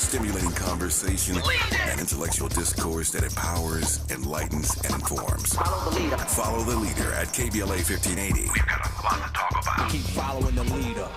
Stimulating conversation and intellectual discourse that empowers, enlightens, and informs. Follow the leader. Follow the leader at KBLA 1580. We've got a lot to talk about. Keep following the leader.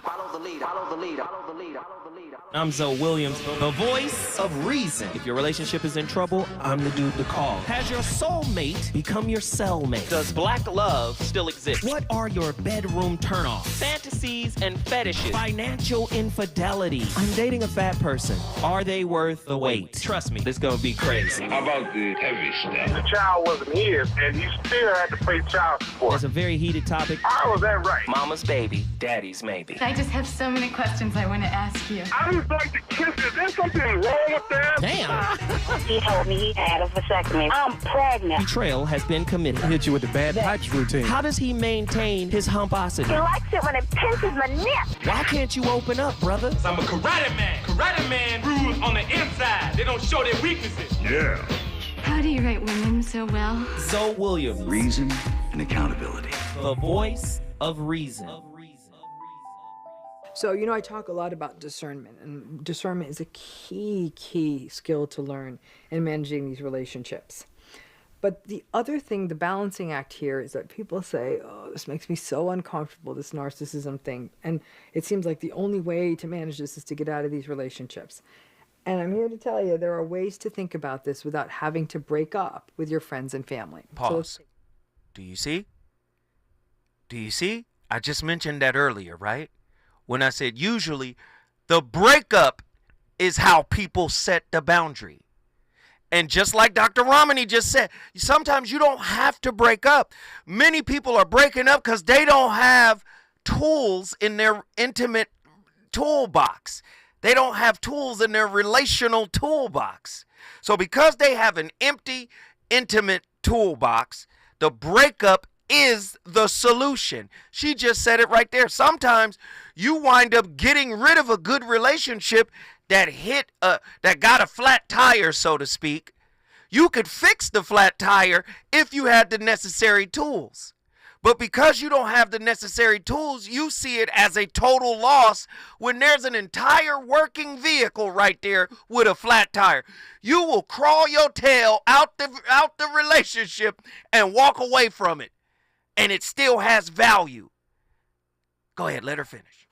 Follow the leader. Follow the leader. Follow the leader. Follow the leader. I'm Zoe Williams, the voice of reason. If your relationship is in trouble, I'm the dude to call. Has your soulmate become your cellmate? Does black love still exist? What are your bedroom turnoffs? Fantasies and fetishes. Financial infidelity. I'm dating a fat person. Are they worth the wait? Trust me, this gonna be crazy. How about the heavy stuff? The child wasn't his, and he still had to pay child support. It's a very heated topic. How was that right? Mama's baby, daddy's maybe. I just have so many questions I want to ask you. I just like to kiss it. There's something wrong with that. Damn. He told me he had a vasectomy. I'm pregnant. Betrayal has been committed. Hit you with the bad pipes routine. How does he maintain his humposity? He likes it when it pinches my nip. Why can't you open up, brother? I'm a karate man. Karate man rules on the inside. They don't show their weaknesses. Yeah. How do you write women so well? Zoe Williams, Reason and accountability. the voice of reason. So, I talk a lot about discernment, and discernment is a key skill to learn in managing these relationships. But the other thing, the balancing act here, is that people say, oh, this makes me so uncomfortable, this narcissism thing. And it seems like the only way to manage this is to get out of these relationships. And I'm here to tell you, there are ways to think about this without having to break up with your friends and family. Pause. Do you see? Do you see? I just mentioned that earlier, right? When I said usually the breakup is how people set the boundary. And just like Dr. Ramani just said, sometimes you don't have to break up. Many people are breaking up because they don't have tools in their intimate toolbox. They don't have tools in their relational toolbox. So because they have an empty, intimate toolbox, the breakup is the solution. She just said it right there. Sometimes you wind up getting rid of a good relationship that got a flat tire, so to speak. You could fix the flat tire if you had the necessary tools. But because you don't have the necessary tools, you see it as a total loss when there's an entire working vehicle right there with a flat tire. You will crawl your tail out the relationship and walk away from it. And it still has value. Go ahead, let her finish.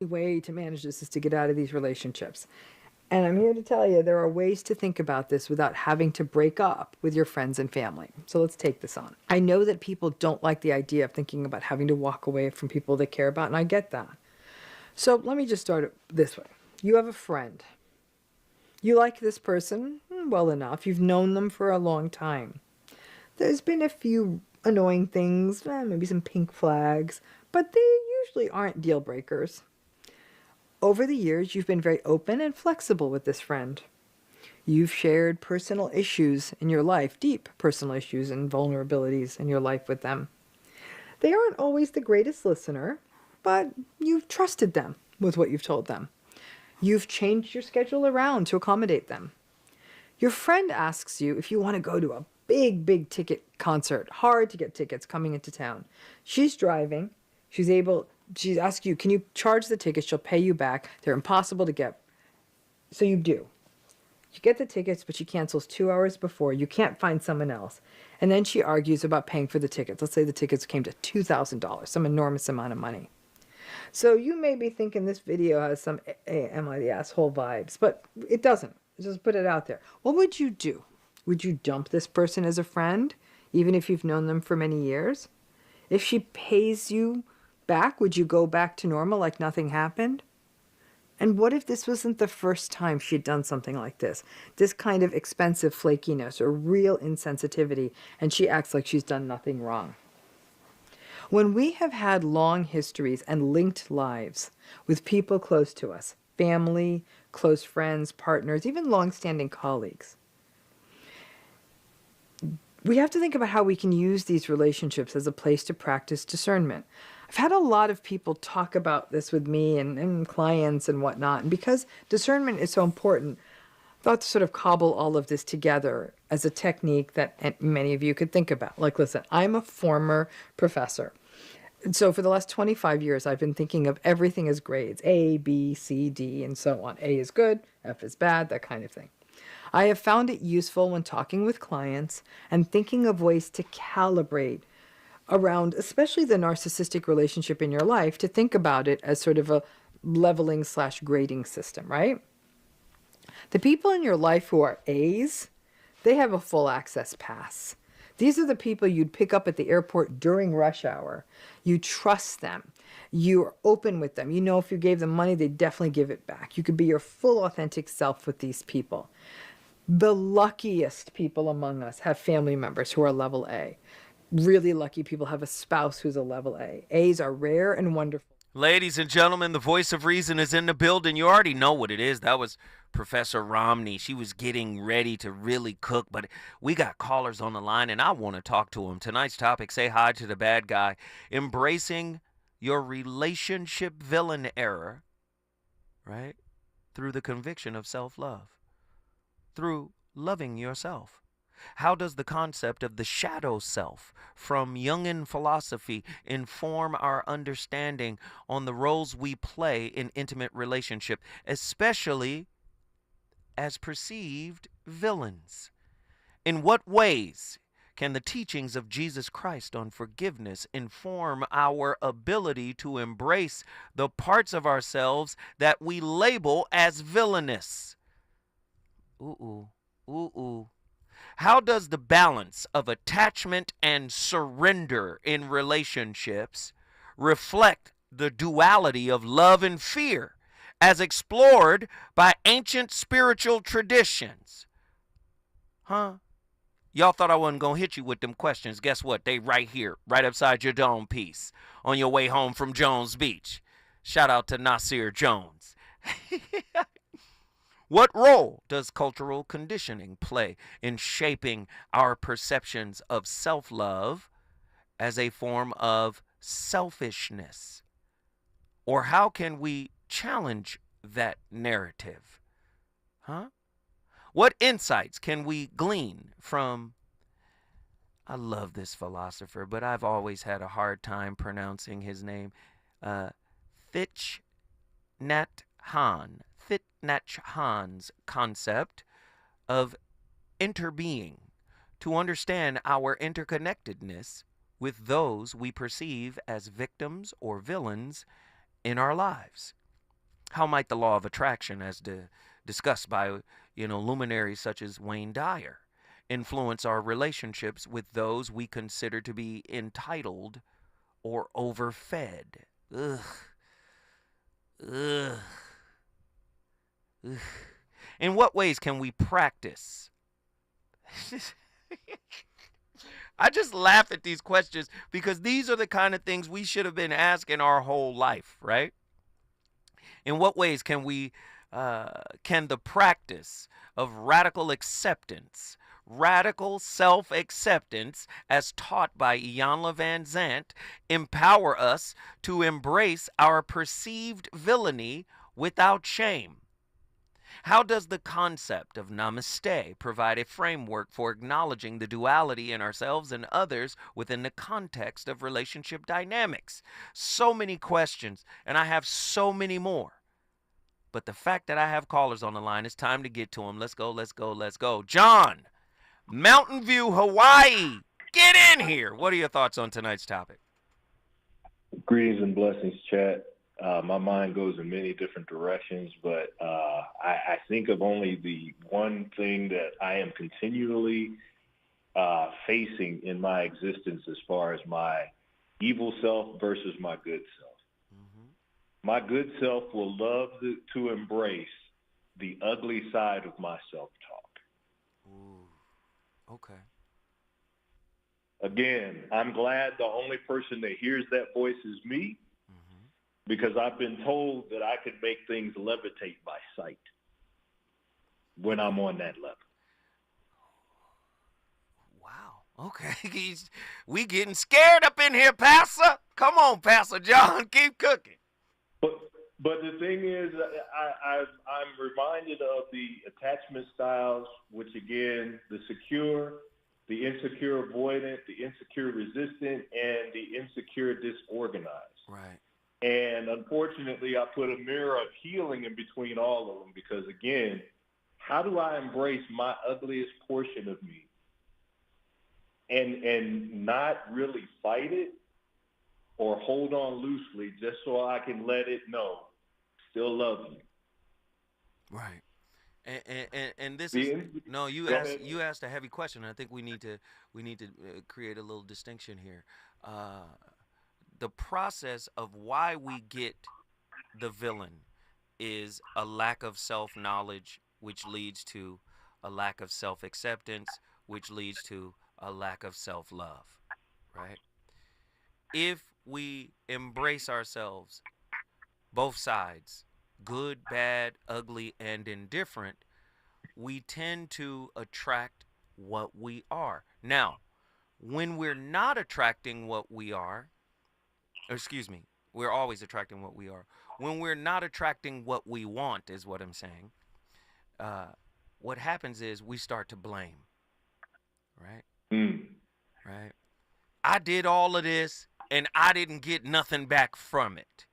The way to manage this is to get out of these relationships. And I'm here to tell you, there are ways to think about this without having to break up with your friends and family. So let's take this on. I know that people don't like the idea of thinking about having to walk away from people they care about, and I get that. So let me just start it this way. You have a friend. You like this person well enough. You've known them for a long time. There's been a few annoying things, maybe some pink flags, but they usually aren't deal breakers. Over the years, you've been very open and flexible with this friend. You've shared personal issues in your life, deep personal issues and vulnerabilities in your life with them. They aren't always the greatest listener, but you've trusted them with what you've told them. You've changed your schedule around to accommodate them. Your friend asks you if you want to go to a big ticket concert, hard to get tickets coming into town. She's driving. She asks you, can you charge the tickets? She'll pay you back. They're impossible to get. So you do. You get the tickets, but she cancels 2 hours before. You can't find someone else. And then she argues about paying for the tickets. Let's say the tickets came to $2,000, some enormous amount of money. So you may be thinking this video has some am I the asshole vibes, but it doesn't. Just put it out there. What would you do? Would you dump this person as a friend, even if you've known them for many years? If she pays you back, would you go back to normal like nothing happened? And what if this wasn't the first time she'd done something like this? This kind of expensive flakiness or real insensitivity, and she acts like she's done nothing wrong. When we have had long histories and linked lives with people close to us, family, close friends, partners, even long-standing colleagues, we have to think about how we can use these relationships as a place to practice discernment. I've had a lot of people talk about this with me and clients and whatnot. And because discernment is so important, I thought to sort of cobble all of this together as a technique that many of you could think about. Like, listen, I'm a former professor. And so for the last 25 years, I've been thinking of everything as grades, A, B, C, D, and so on. A is good, F is bad, that kind of thing. I have found it useful when talking with clients and thinking of ways to calibrate around, especially the narcissistic relationship in your life, to think about it as sort of a leveling/grading system, right? The people in your life who are A's, they have a full access pass. These are the people you'd pick up at the airport during rush hour. You trust them. You're open with them. You know if you gave them money, they'd definitely give it back. You could be your full authentic self with these people. The luckiest people among us have family members who are level A. Really lucky people have a spouse who's a level A. A's are rare and wonderful. Ladies and gentlemen, the voice of reason is in the building. You already know what it is. That was Professor Romney. She was getting ready to really cook, but we got callers on the line, and I want to talk to them. Tonight's topic, say hi to the bad guy. Embracing your relationship villain error, right? Through the conviction of self-love. Through loving yourself. How does the concept of the shadow self from Jungian philosophy inform our understanding on the roles we play in intimate relationship, especially as perceived villains? In what ways can the teachings of Jesus Christ on forgiveness inform our ability to embrace the parts of ourselves that we label as villainous? How does the balance of attachment and surrender in relationships reflect the duality of love and fear as explored by ancient spiritual traditions? Y'all thought I wasn't going to hit you with them questions. Guess what? They right here, right upside your dome piece on your way home from Jones Beach. Shout out to Nasir Jones. What role does cultural conditioning play in shaping our perceptions of self-love as a form of selfishness? Or how can we challenge that narrative? What insights can we glean from, I love this philosopher, but I've always had a hard time pronouncing his name, Thich Nhat Hanh's concept of interbeing, to understand our interconnectedness with those we perceive as victims or villains in our lives. How might the law of attraction, as discussed by luminaries such as Wayne Dyer, influence our relationships with those we consider to be entitled or overfed? In what ways can we practice? I just laugh at these questions because these are the kind of things we should have been asking our whole life, right? In what ways can the practice of radical acceptance, radical self-acceptance, as taught by Iyanla Van Zandt, empower us to embrace our perceived villainy without shame? How does the concept of namaste provide a framework for acknowledging the duality in ourselves and others within the context of relationship dynamics? So many questions, and I have so many more. But the fact that I have callers on the line, it's time to get to them. Let's go. John, Mountain View, Hawaii. Get in here. What are your thoughts on tonight's topic? Greetings and blessings, chat. My mind goes in many different directions, but I think of only the one thing that I am continually facing in my existence as far as my evil self versus my good self. Mm-hmm. My good self will love to embrace the ugly side of my self-talk. Ooh, okay. Again, I'm glad the only person that hears that voice is me, because I've been told that I could make things levitate by sight when I'm on that level. Wow. Okay. We getting scared up in here, Pastor. Come on, Pastor John. Keep cooking. But the thing is, I'm reminded of the attachment styles, which again, the secure, the insecure avoidant, the insecure resistant, and the insecure disorganized. Right. And unfortunately, I put a mirror of healing in between all of them because, again, how do I embrace my ugliest portion of me and not really fight it or hold on loosely just so I can let it know, still love you? Right. And this is no, you asked a heavy question, and I think we need to create a little distinction here. The process of why we get the villain is a lack of self-knowledge, which leads to a lack of self-acceptance, which leads to a lack of self-love, right? If we embrace ourselves, both sides, good, bad, ugly, and indifferent, we tend to attract what we are. Now, when we're not attracting what we are, we're always attracting what we are. When we're not attracting what we want, is what I'm saying, what happens is we start to blame, right? Right? I did all of this, and I didn't get nothing back from it.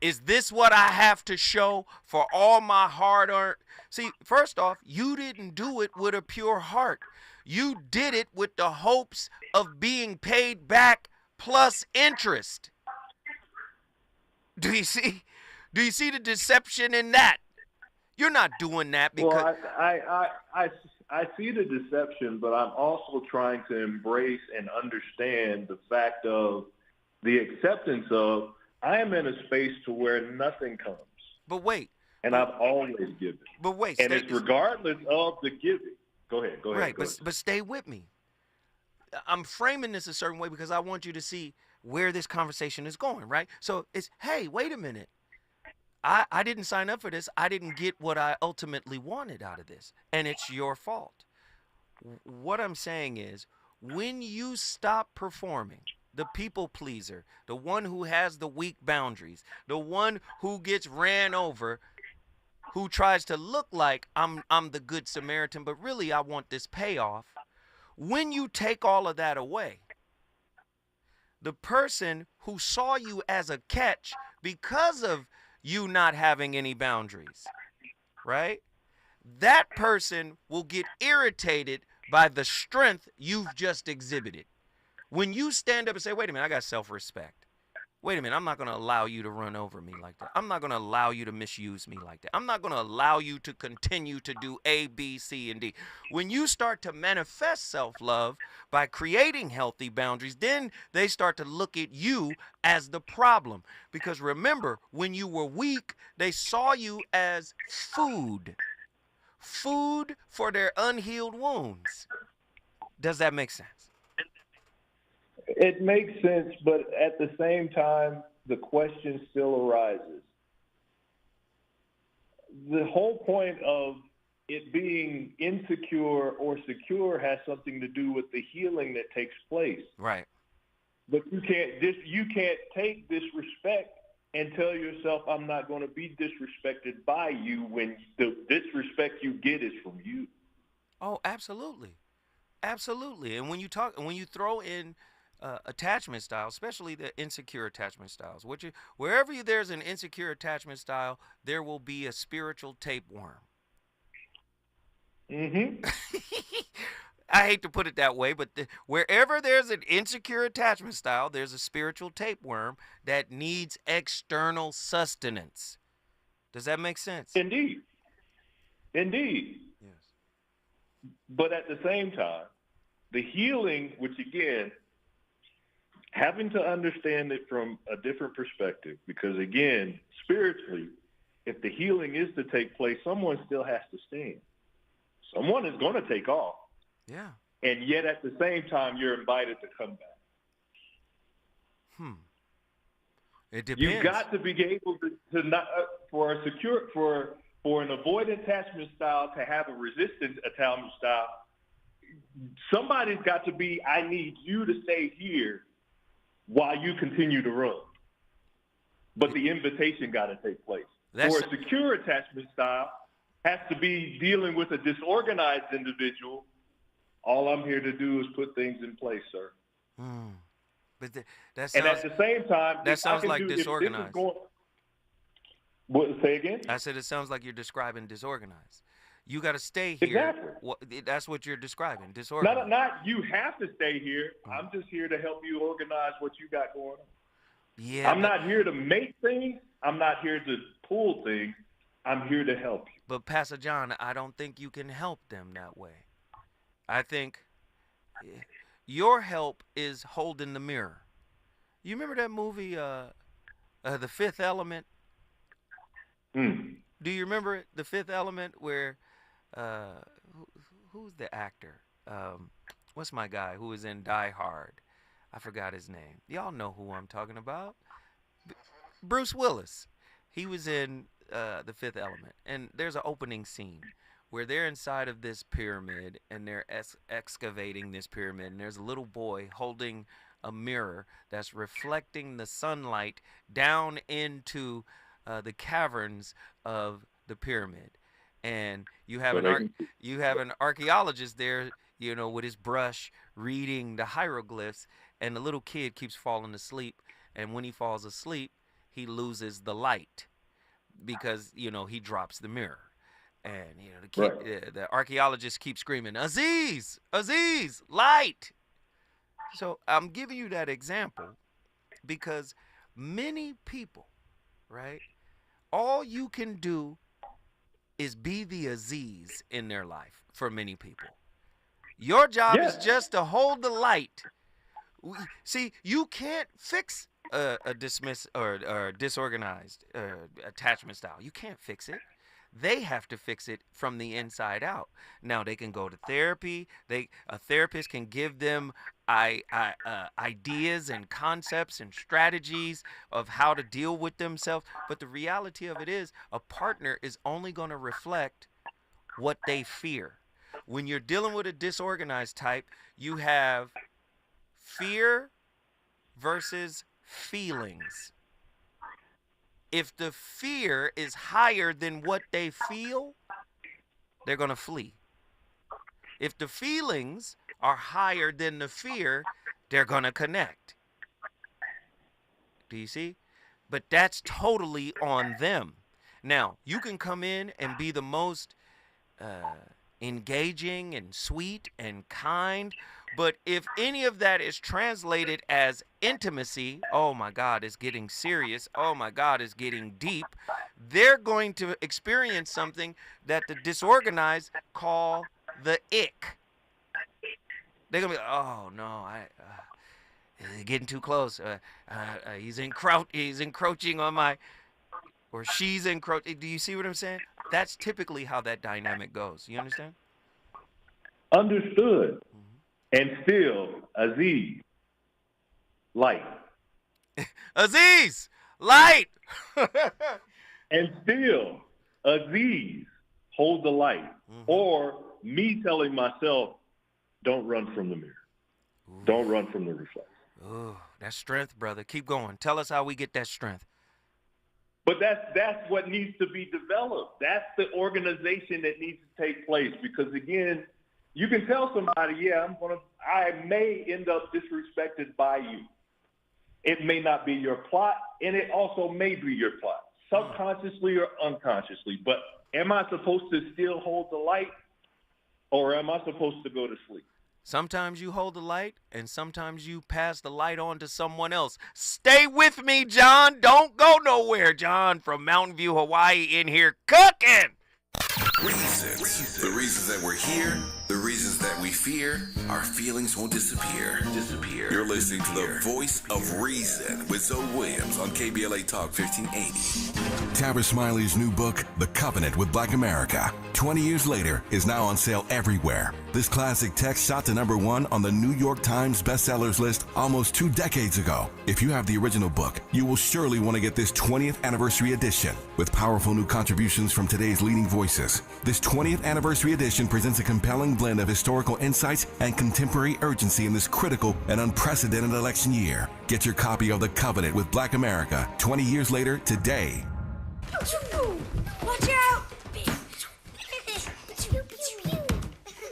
Is this what I have to show for all my hard-earned? See, first off, you didn't do it with a pure heart. You did it with the hopes of being paid back plus interest. Do you see the deception in that? You're not doing that because... Well, I see the deception, but I'm also trying to embrace and understand the fact of the acceptance of I am in a space to where nothing comes. But wait. And I've always given. But wait. And it's regardless of the giving. Go ahead. Right, but stay with me. I'm framing this a certain way because I want you to see where this conversation is going, right? So it's, hey, wait a minute. I didn't sign up for this. I didn't get what I ultimately wanted out of this. And it's your fault. What I'm saying is, when you stop performing, the people pleaser, the one who has the weak boundaries, the one who gets ran over, who tries to look like I'm the good Samaritan, but really I want this payoff. When you take all of that away, the person who saw you as a catch because of you not having any boundaries, right? That person will get irritated by the strength you've just exhibited. When you stand up and say, wait a minute, I got self-respect. Wait a minute, I'm not going to allow you to run over me like that. I'm not going to allow you to misuse me like that. I'm not going to allow you to continue to do A, B, C, and D. When you start to manifest self-love by creating healthy boundaries, then they start to look at you as the problem. Because remember, when you were weak, they saw you as food. Food for their unhealed wounds. Does that make sense? It makes sense, but at the same time, the question still arises. The whole point of it being insecure or secure has something to do with the healing that takes place. Right. But you can't take disrespect and tell yourself, I'm not going to be disrespected by you when the disrespect you get is from you. Oh, absolutely. Absolutely. And when you throw in attachment styles, especially the insecure attachment styles, wherever there's an insecure attachment style, there will be a spiritual tapeworm. Mm-hmm. I hate to put it that way, but wherever there's an insecure attachment style, there's a spiritual tapeworm that needs external sustenance. Does that make sense? Indeed. Yes. But at the same time, the healing, which again, having to understand it from a different perspective, because again, spiritually, if the healing is to take place, someone still has to stand. Someone is going to take off. Yeah. And yet at the same time, you're invited to come back. It depends. You've got to be able to not, for an avoidant attachment style to have a resistant attachment style, somebody's got to be, I need you to stay here while you continue to run. But the invitation got to take place. For a secure attachment style, has to be dealing with a disorganized individual All I'm here to do is put things in place, sir. But that sounds, and at the same time, that sounds like disorganized. Say again? I said it sounds like you're describing disorganized. You got to stay here. Exactly. That's what you're describing, disorganized. Not you have to stay here. I'm just here to help you organize what you got going on. Yeah. I'm not here to make things. I'm not here to pull things. I'm here to help you. But Pastor John, I don't think you can help them that way. I think your help is holding the mirror. You remember that movie, The Fifth Element? Do you remember it, The Fifth Element, where who's the actor? What's my guy who was in Die Hard? I forgot his name. Y'all know who I'm talking about. Bruce Willis. He was in The Fifth Element. And there's an opening scene where they're inside of this pyramid and they're excavating this pyramid. And there's a little boy holding a mirror that's reflecting the sunlight down into the caverns of the pyramid. And you have an archaeologist there, you know, with his brush reading the hieroglyphs, and the little kid keeps falling asleep. And when he falls asleep, he loses the light because, you know, he drops the mirror. And, you know, the kid, the archaeologist keeps screaming, Aziz, Aziz, light. So I'm giving you that example because many people, right, all you can do is be the Aziz in their life for many people. Your job is just to hold the light. See, you can't fix a disorganized attachment style. You can't fix it. They have to fix it from the inside out. Now they can go to therapy. A therapist can give them ideas and concepts and strategies of how to deal with themselves. But the reality of it is, a partner is only going to reflect what they fear. When you're dealing with a disorganized type, you have fear versus feelings. If the fear is higher than what they feel, they're going to flee. If the feelings are higher than the fear, they're going to connect. Do you see? But that's totally on them. Now, you can come in and be the most engaging and sweet and kind, but if any of that is translated as intimacy, oh my God, it's getting serious, oh my God, it's getting deep, they're going to experience something that the disorganized call the ick. They're going to be, oh no, getting too close. He's encroaching on my, or she's encroaching. Do you see what I'm saying? That's typically how that dynamic goes. You understand? Understood. And still, Aziz, light. Aziz, light. And still, Aziz, hold the light. Or me telling myself, don't run from the mirror. Don't run from the reflection. Oh, that's strength, brother. Keep going. Tell us how we get that strength. But that's what needs to be developed. That's the organization that needs to take place. Because again, you can tell somebody, I may end up disrespected by you. It may not be your plot, and it also may be your plot, subconsciously or unconsciously. But am I supposed to still hold the light, or am I supposed to go to sleep? Sometimes you hold the light, and sometimes you pass the light on to someone else. Stay with me, John. Don't go nowhere. John from Mountain View, Hawaii, in here cooking. Reasons. The reasons that we're here, the reasons that we fear, our feelings won't disappear. You're listening to the Voice of Reason with Zoe Williams on KBLA Talk 1580. Tabitha Smiley's new book, The Covenant with Black America, 20 years later, is now on sale everywhere. This classic text shot to #1 on the New York Times bestsellers list almost 2 decades ago. If you have the original book, you will surely want to get this 20th anniversary edition with powerful new contributions from today's leading voices. This 20th anniversary edition presents a compelling blend of historical insights and contemporary urgency in this critical and unprecedented election year. Get your copy of The Covenant with Black America 20 years later today. Watch out!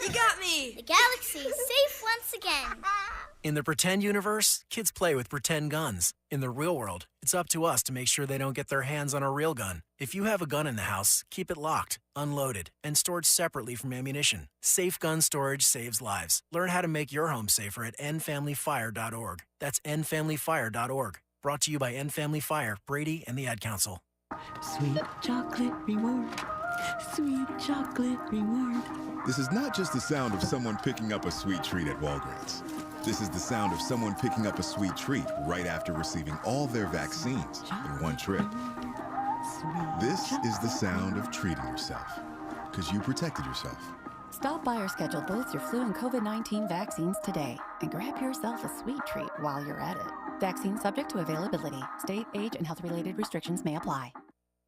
You got me! The galaxy Galaxy, safe once again. In the pretend universe, kids play with pretend guns. In the real world, it's up to us to make sure they don't get their hands on a real gun. If you have a gun in the house, keep it locked, unloaded, and stored separately from ammunition. Safe gun storage saves lives. Learn how to make your home safer at endfamilyfire.org. That's endfamilyfire.org. Brought to you by End Family Fire, Brady, and the Ad Council. Sweet chocolate reward. Sweet chocolate reward. This is not just the sound of someone picking up a sweet treat at Walgreens. This is the sound of someone picking up a sweet treat right after receiving all their vaccines in one trip. This is the sound of treating yourself, because you protected yourself. Stop by or schedule both your flu and COVID-19 vaccines today and grab yourself a sweet treat while you're at it. Vaccine subject to availability. State, age, and health-related restrictions may apply.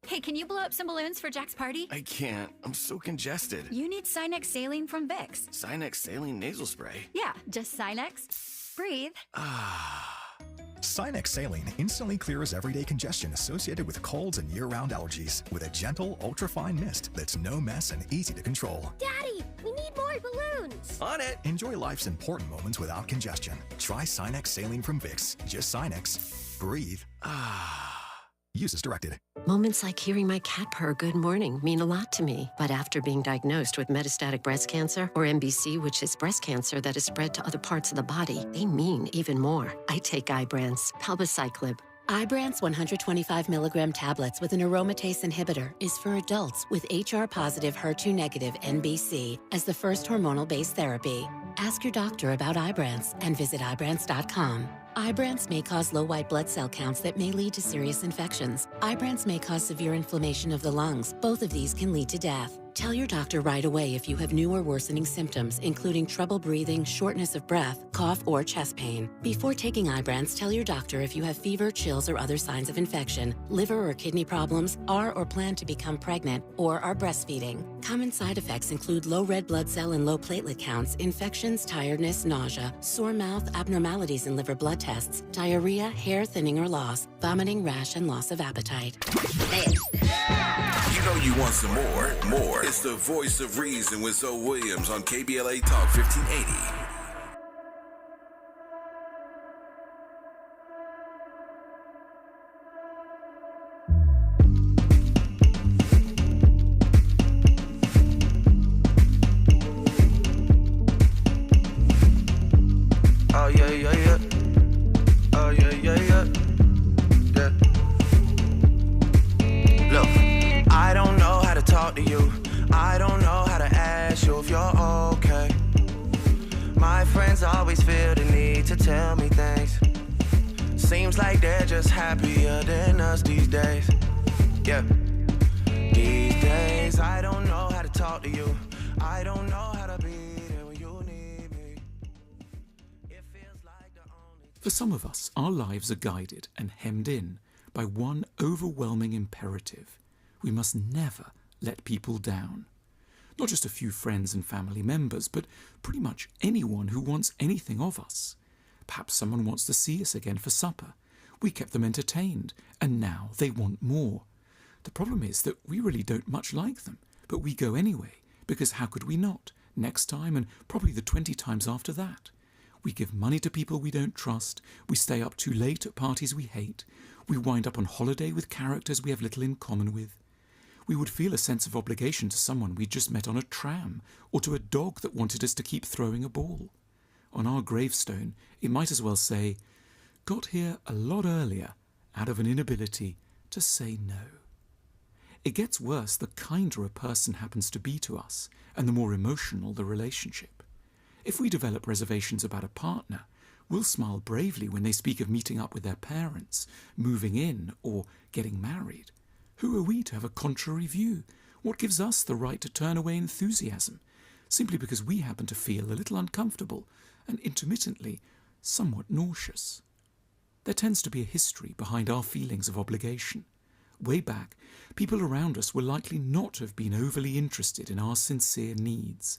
Hey, can you blow up some balloons for Jack's party? I can't. I'm so congested. You need Sinex Saline from Vicks. Sinex Saline nasal spray? Yeah, just Sinex. Breathe. Sinex Saline instantly clears everyday congestion associated with colds and year-round allergies with a gentle, ultra-fine mist that's no mess and easy to control. Daddy, we need more balloons. On it. Enjoy life's important moments without congestion. Try Sinex Saline from Vicks. Just Sinex. Breathe. Use as directed. Moments like hearing my cat purr good morning mean a lot to me. But after being diagnosed with metastatic breast cancer, or MBC, which is breast cancer that is spread to other parts of the body, they mean even more. I take Ibrance, palbociclib. Ibrance 125 milligram tablets with an aromatase inhibitor is for adults with HR-positive, HER2-negative MBC as the first hormonal-based therapy. Ask your doctor about Ibrance and visit Ibrance.com. Ibrance may cause low white blood cell counts that may lead to serious infections. Ibrance may cause severe inflammation of the lungs. Both of these can lead to death. Tell your doctor right away if you have new or worsening symptoms, including trouble breathing, shortness of breath, cough, or chest pain. Before taking Ibrance, tell your doctor if you have fever, chills, or other signs of infection, liver or kidney problems, are or plan to become pregnant, or are breastfeeding. Common side effects include low red blood cell and low platelet counts, infections, tiredness, nausea, sore mouth, abnormalities in liver blood tests, diarrhea, hair thinning or loss, vomiting, rash, and loss of appetite. You know you want some more. It's the voice of reason with Zoe Williams on KBLA Talk 1580. Oh yeah, yeah, yeah. Oh yeah, yeah, yeah. Yeah. Look, I don't know how to talk to you. I don't know how to ask you if you're okay. My friends always feel the need to tell me things. Seems like they're just happier than us these days. Yeah. These days, I don't know how to talk to you. I don't know how to be there when you need me. It feels like the only... For some of us, our lives are guided and hemmed in by one overwhelming imperative. We must never let people down. Not just a few friends and family members, but pretty much anyone who wants anything of us. Perhaps someone wants to see us again for supper. We kept them entertained, and now they want more. The problem is that we really don't much like them, but we go anyway, because how could we not? Next time, and probably the 20 times after that. We give money to people we don't trust, we stay up too late at parties we hate, we wind up on holiday with characters we have little in common with. We would feel a sense of obligation to someone we'd just met on a tram, or to a dog that wanted us to keep throwing a ball. On our gravestone, it might as well say, got here a lot earlier, out of an inability to say no. It gets worse the kinder a person happens to be to us, and the more emotional the relationship. If we develop reservations about a partner, we'll smile bravely when they speak of meeting up with their parents, moving in, or getting married. Who are we to have a contrary view? What gives us the right to turn away enthusiasm, simply because we happen to feel a little uncomfortable and intermittently somewhat nauseous? There tends to be a history behind our feelings of obligation. Way back, people around us were likely not to have been overly interested in our sincere needs.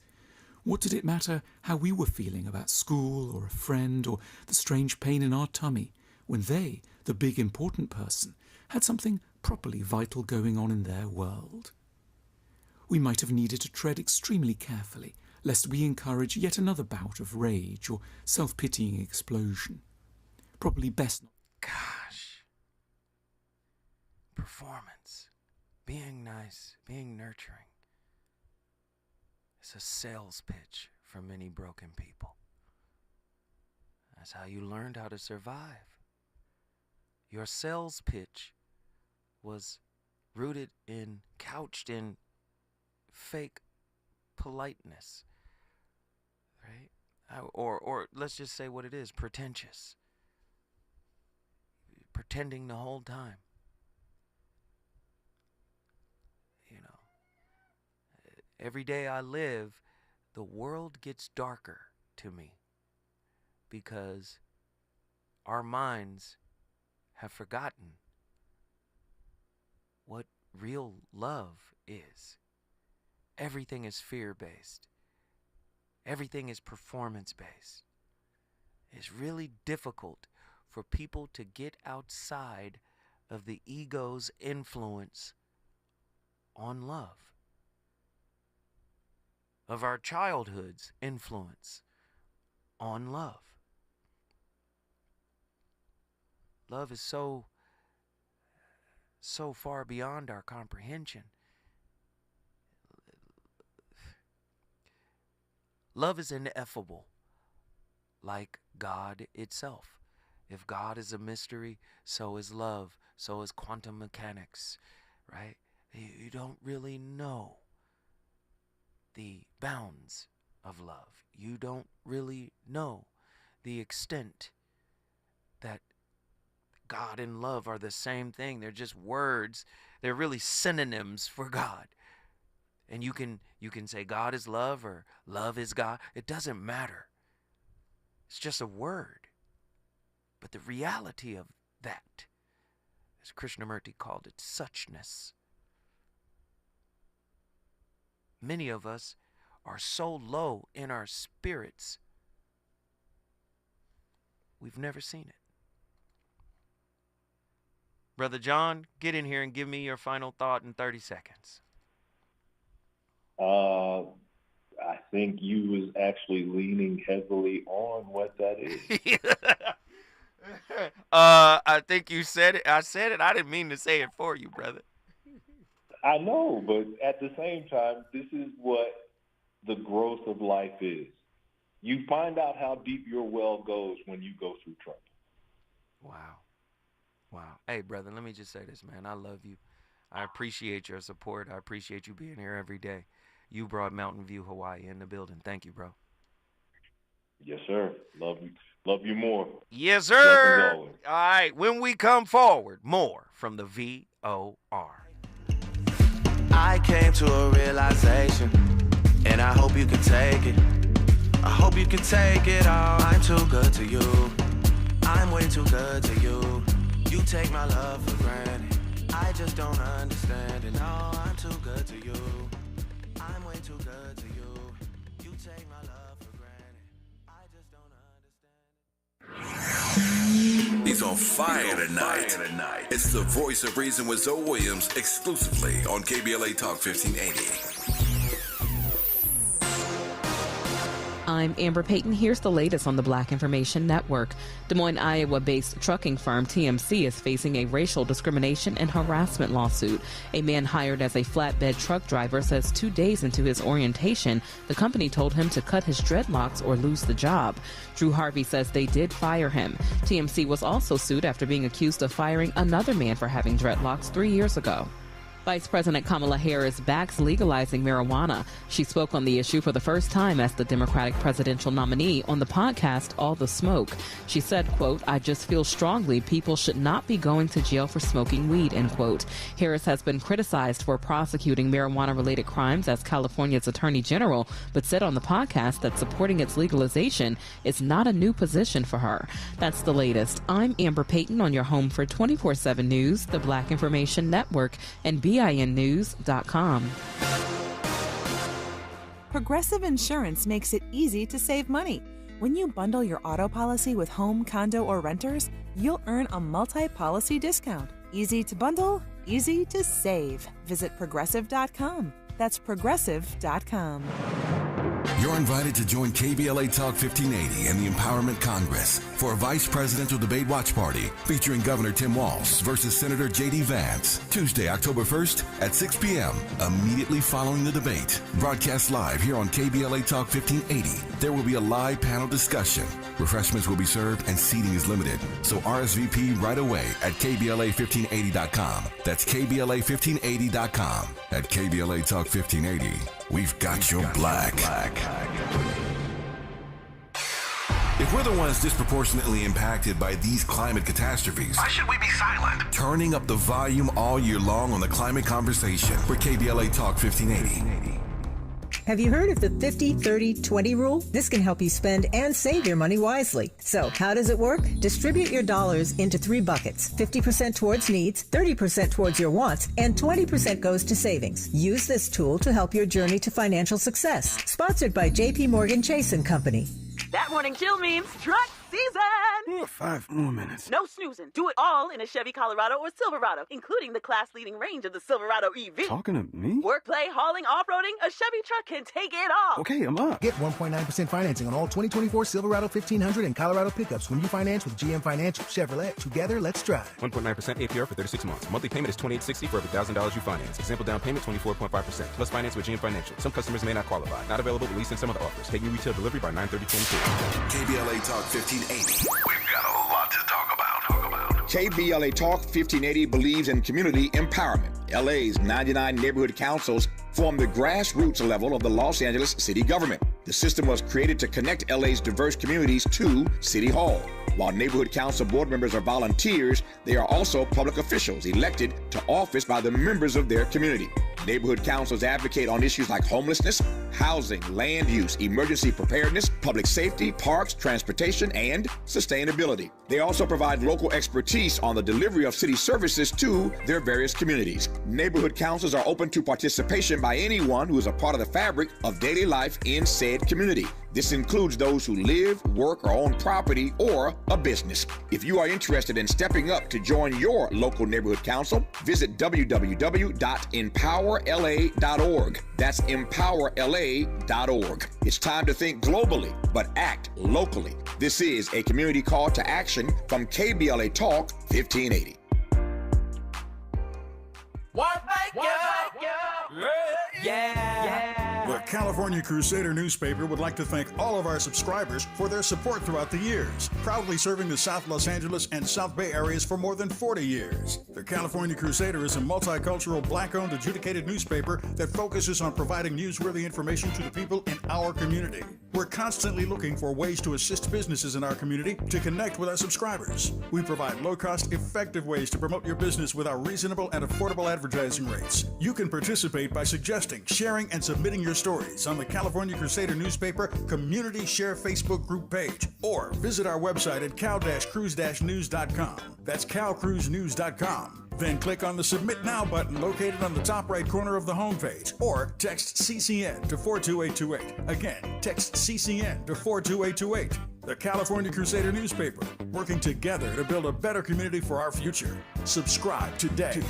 What did it matter how we were feeling about school or a friend or the strange pain in our tummy when they, the big important person, had something properly vital going on in their world? We might have needed to tread extremely carefully, lest we encourage yet another bout of rage or self-pitying explosion. Probably best not. Gosh. Performance. Being nice, being nurturing. It's a sales pitch for many broken people. That's how you learned how to survive. Your sales pitch was couched in fake politeness, right? Or let's just say what it is, pretentious. Pretending the whole time. You know, every day I live, the world gets darker to me because our minds have forgotten what real love is. Everything is fear-based. Everything is performance-based. It's really difficult for people to get outside of the ego's influence on love, of our childhood's influence on love. Love is so far beyond our comprehension. Love is ineffable, like God itself. If God is a mystery, so is love, so is quantum mechanics, right? You don't really know the bounds of love. You don't really know the extent that God and love are the same thing. They're just words. They're really synonyms for God. And you can say God is love or love is God. It doesn't matter. It's just a word. But the reality of that, as Krishnamurti called it, suchness. Many of us are so low in our spirits, we've never seen it. Brother John, get in here and give me your final thought in 30 seconds. I think you was actually leaning heavily on what that is. I think you said it. I said it. I didn't mean to say it for you, brother. I know, but at the same time, this is what the growth of life is. You find out how deep your well goes when you go through trouble. Wow. Hey, brother, let me just say this, man. I love you. I appreciate your support. I appreciate you being here every day. You brought Mountain View, Hawaii in the building. Thank you, bro. Yes, sir. Love you. Love you more. Yes, sir. All right. When we come forward, more from the VOR. I came to a realization, and I hope you can take it. I hope you can take it all. I'm too good to you. I'm way too good to you. You take my love for granted. I just don't understand it. No, I'm too good to you. I'm way too good to you. You take my love for granted. I just don't understand it. He's on fire tonight. It's the Voice of Reason with Zoe Williams, exclusively on KBLA Talk 1580. I'm Amber Payton. Here's the latest on the Black Information Network. Des Moines, Iowa-based trucking firm TMC is facing a racial discrimination and harassment lawsuit. A man hired as a flatbed truck driver says 2 days into his orientation, the company told him to cut his dreadlocks or lose the job. Drew Harvey says they did fire him. TMC was also sued after being accused of firing another man for having dreadlocks 3 years ago. Vice President Kamala Harris backs legalizing marijuana. She spoke on the issue for the first time as the Democratic presidential nominee on the podcast All the Smoke. She said, quote, "I just feel strongly people should not be going to jail for smoking weed," end quote. Harris has been criticized for prosecuting marijuana-related crimes as California's Attorney General, but said on the podcast that supporting its legalization is not a new position for her. That's the latest. I'm Amber Payton on your home for 24/7 News, the Black Information Network, and BINnews.com. Progressive Insurance makes it easy to save money. When you bundle your auto policy with home, condo, or renters, you'll earn a multi-policy discount. Easy to bundle, easy to save. Visit Progressive.com. That's Progressive.com. You're invited to join KBLA Talk 1580 and the Empowerment Congress for a vice presidential debate watch party featuring Governor Tim Walz versus Senator J.D. Vance, Tuesday, October 1st at 6 p.m., immediately following the debate. Broadcast live here on KBLA Talk 1580. There will be a live panel discussion. Refreshments will be served and seating is limited, so RSVP right away at KBLA1580.com. That's KBLA1580.com. At KBLA Talk 1580, we've got your black. If we're the ones disproportionately impacted by these climate catastrophes, Why should we be silent? turning up the volume all year long on the climate conversation for KBLA Talk 1580. Have you heard of the 50-30-20 rule? This can help you spend and save your money wisely. So, how does it work? Distribute your dollars into 3 buckets. 50% towards needs, 30% towards your wants, and 20% goes to savings. Use this tool to help your journey to financial success. Sponsored by J.P. Morgan Chase & Company. That morning chill means truck season. 5 more minutes. No snoozing. Do it all in a Chevy Colorado or Silverado, including the class-leading range of the Silverado EV. Talking to me? Work, play, hauling, off-roading, a Chevy truck can take it all. Okay, I'm up. Get 1.9% financing on all 2024 Silverado 1500 and Colorado pickups when you finance with GM Financial. Chevrolet. Together, let's drive. 1.9% APR for 36 months. Monthly payment is $28.60 for every $1,000 you finance. Example down payment 24.5%. Plus finance with GM Financial. Some customers may not qualify. Not available at least in some other offers. Taking retail delivery by 9/30/22. KBLA Talk 1580. We've got a lot to talk about. KBLA Talk 1580 believes in community empowerment. LA's 99 neighborhood councils form the grassroots level of the Los Angeles city government. The system was created to connect LA's diverse communities to City Hall. While neighborhood council board members are volunteers, they are also public officials elected to office by the members of their community. Neighborhood councils advocate on issues like homelessness, housing, land use, emergency preparedness, public safety, parks, transportation, and sustainability. They also provide local expertise on the delivery of city services to their various communities. Neighborhood councils are open to participation by anyone who is a part of the fabric of daily life in said community. This includes those who live, work, or own property or a business. If you are interested in stepping up to join your local neighborhood council, visit www.empowerla.org. That's empowerla.org. It's time to think globally, but act locally. This is a community call to action from KBLA Talk 1580. The California Crusader newspaper would like to thank all of our subscribers for their support throughout the years, proudly serving the South Los Angeles and South Bay areas for more than 40 years. The California Crusader is a multicultural, black-owned, adjudicated newspaper that focuses on providing newsworthy information to the people in our community. We're constantly looking for ways to assist businesses in our community to connect with our subscribers. We provide low-cost, effective ways to promote your business with our reasonable and affordable advertising rates. You can participate by suggesting, sharing, and submitting your stories on the California Crusader newspaper Community Share Facebook group page, or visit our website at cal-cruise-news.com. That's calcruisenews.com. Then click on the Submit Now button located on the top right corner of the homepage, or text CCN to 42828. Again, text CCN to 42828. The California Crusader newspaper, working together to build a better community for our future. Subscribe today.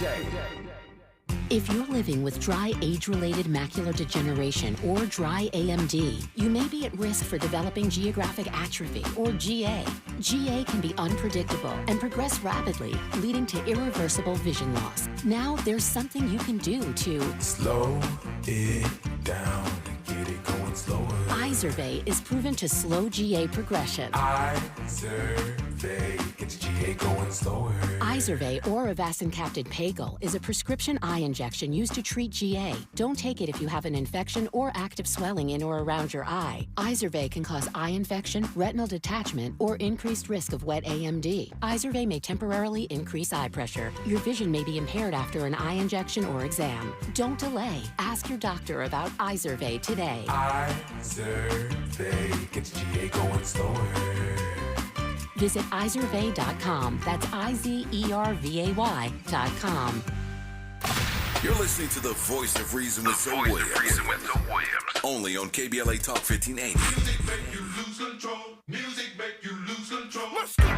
If you're living with dry age-related macular degeneration or dry AMD, you may be at risk for developing geographic atrophy or GA. GA can be unpredictable and progress rapidly, leading to irreversible vision loss. Now there's something you can do to slow it down and get it going slower. Izervay is proven to slow GA progression. Izervay gets GA going slower. Izervay or avacincaptad pagel is a prescription eye injection used to treat GA. Don't take it if you have an infection or active swelling in or around your eye. Izervay can cause eye infection, retinal detachment, or increased risk of wet AMD. Izervay may temporarily increase eye pressure. Your vision may be impaired after an eye injection or exam. Don't delay. Ask your doctor about Izervay today. Izervay gets GA going slower. Visit Izervay.com. That's IZERVAY.com. You're listening to the Voice of Reason with Zoe Williams. Only on KBLA Talk 1580. Music make you lose control. Music make you lose control. Let's go.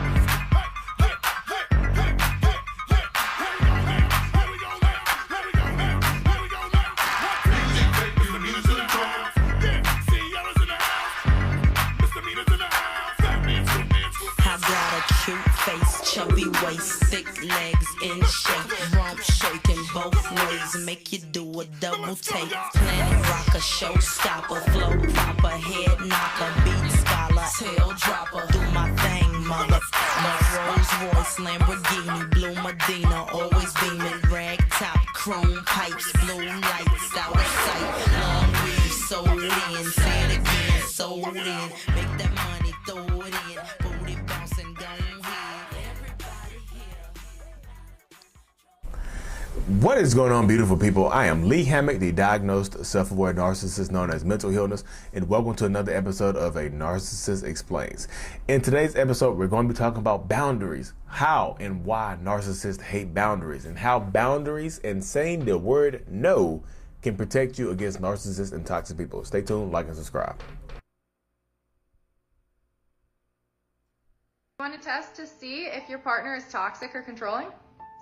chubby waist, thick legs in shape, rump shaking both ways, make you do a double take. Planet rocker, showstopper, flow proper, head knocker, beat scholar, tail dropper. Do my thing, mother. My Rolls Royce, Lamborghini, blue Medina, always beaming, rag top, chrome pipes, blue lights, out of sight. Long weave, sold in, say it again, sold in. Make that money, throw it in, booty bouncing, go ahead. What is going on, beautiful people? I am Lee Hammock, the diagnosed self-aware narcissist known as mental illness, and welcome to another episode of A Narcissist Explains. In today's episode, we're going to be talking about boundaries, how and why narcissists hate boundaries, and how boundaries and saying the word no can protect you against narcissists and toxic people. Stay tuned, like, and subscribe. You want to test to see if your partner is toxic or controlling?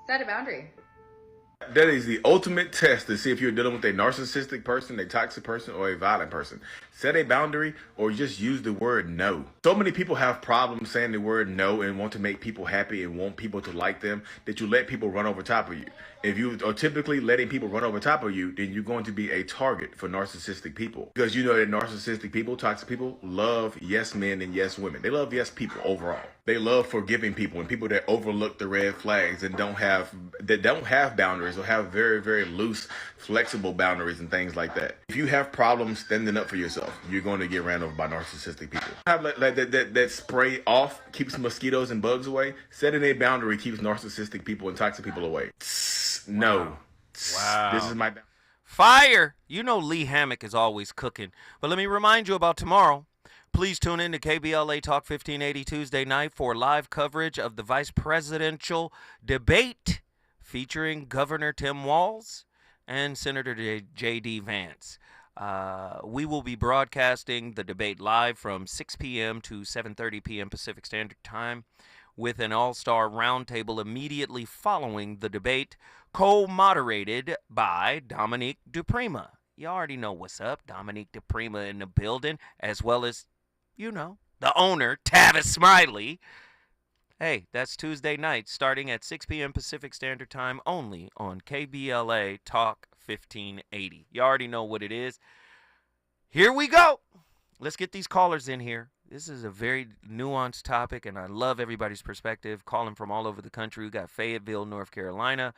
Set a boundary. That is the ultimate test to see if you're dealing with a narcissistic person, a toxic person, or a violent person. Set a boundary or just use the word no. So many people have problems saying the word no and want to make people happy and want people to like them that you let people run over top of you. If you are typically letting people run over top of you, then you're going to be a target for narcissistic people. Because you know that narcissistic people, toxic people, love yes men and yes women. They love yes people overall. They love forgiving people and people that overlook the red flags and don't have boundaries or have very, very loose, flexible boundaries and things like that. If you have problems standing up for yourself, you're going to get ran over by narcissistic people. Have that spray off keeps mosquitoes and bugs away. Setting a boundary keeps narcissistic people and toxic people away. No. Wow. This is my fire. You know Lee Hammock is always cooking. But let me remind you about tomorrow. Please tune in to KBLA Talk 1580 Tuesday night for live coverage of the vice presidential debate featuring Governor Tim Walz and Senator J.D. Vance. We will be broadcasting the debate live from 6 p.m. to 7:30 p.m. Pacific Standard Time with an all-star roundtable immediately following the debate, co-moderated by Dominique Duprima. You already know what's up. Dominique Duprima in the building, as well as, you know, the owner, Tavis Smiley. Hey, that's Tuesday night starting at 6 p.m. Pacific Standard Time only on KBLA Talk 1580. You already know what it is. Here we go. Let's get these callers in here. This is a very nuanced topic, and I love everybody's perspective, calling from all over the country. We got Fayetteville, North Carolina.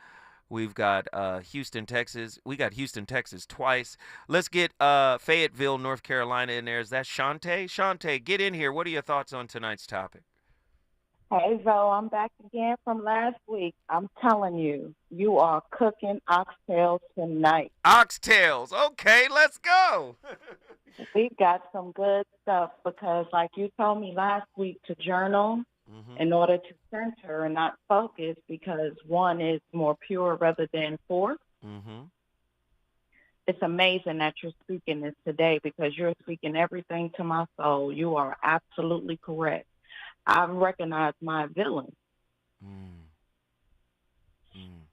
We've got Houston, Texas. We got Houston, Texas twice. Let's get Fayetteville, North Carolina in there. Is that Shantae? Shantae, get in here. What are your thoughts on tonight's topic? Hey, Zoe, I'm back again from last week. I'm telling you, you are cooking oxtails tonight. Oxtails. Okay, let's go. We've got some good stuff because, like you told me last week, to journal in order to center and not focus because one is more pure rather than forced. It's amazing that you're speaking this today because you're speaking everything to my soul. You are absolutely correct. I recognize my villain.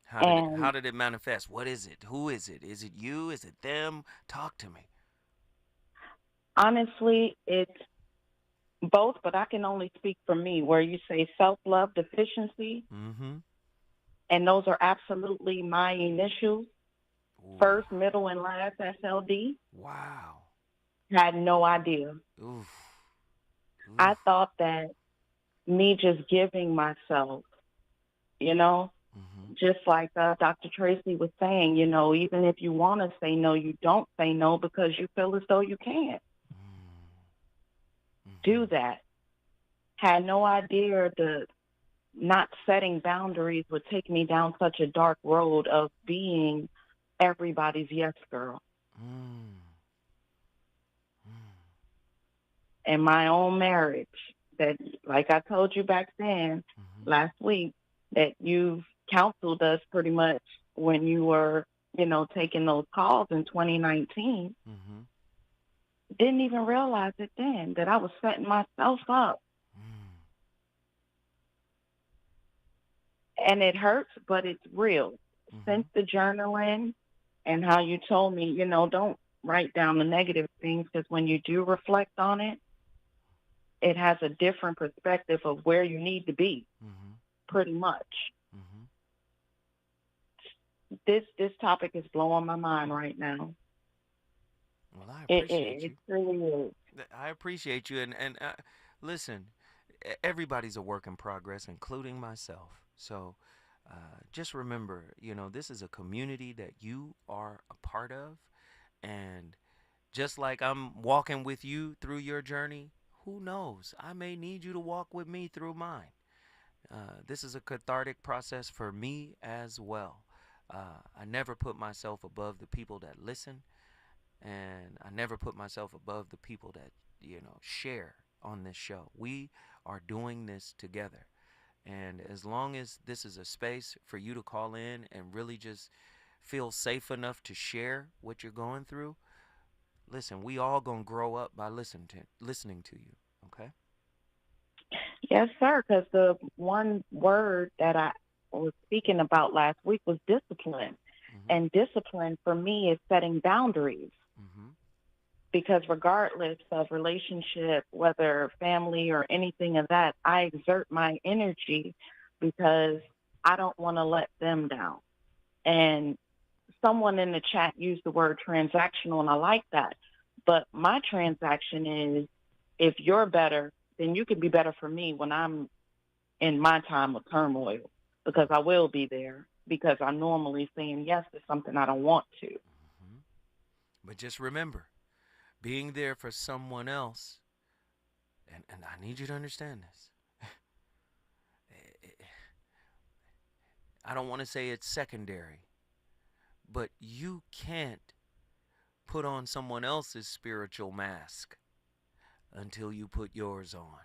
How did it manifest? What is it? Who is it? Is it you? Is it them? Talk to me. Honestly, it's both, but I can only speak for me, where you say self-love deficiency, and those are absolutely my initials, first, middle, and last, SLD. Wow. Had no idea. Oof. I thought that me just giving myself, you know, just like Dr. Tracy was saying, you know, even if you want to say no, you don't say no because you feel as though you can't do that. Had no idea the not setting boundaries would take me down such a dark road of being everybody's yes girl. In my own marriage, that, like I told you back then, last week, that you've counseled us pretty much when you were, you know, taking those calls in 2019. Didn't even realize it then, that I was setting myself up. And it hurts, but it's real. Since the journaling and how you told me, you know, don't write down the negative things because when you do reflect on it, it has a different perspective of where you need to be. pretty much. This topic is blowing my mind right now. Well, I appreciate you. It really is. I appreciate you. And listen, everybody's a work in progress, including myself. So just remember, this is a community that you are a part of. And just like I'm walking with you through your journey, who knows? I may need you to walk with me through mine. This is a cathartic process for me as well. I never put myself above the people that listen, and I never put myself above the people that, share on this show. We are doing this together. And as long as this is a space for you to call in and really just feel safe enough to share what you're going through, listen, we all gonna grow up by listening to you, okay? Yes, sir, because the one word that I was speaking about last week was discipline. And discipline for me is setting boundaries. Because regardless of relationship, whether family or anything of that, I exert my energy because I don't want to let them down. And someone in the chat used the word transactional, and I like that. But my transaction is, if you're better, then you can be better for me when I'm in my time of turmoil, because I will be there, because I'm normally saying yes to something I don't want to. But just remember, being there for someone else, and I need you to understand this. I don't want to say it's secondary, but you can't put on someone else's spiritual mask until you put yours on.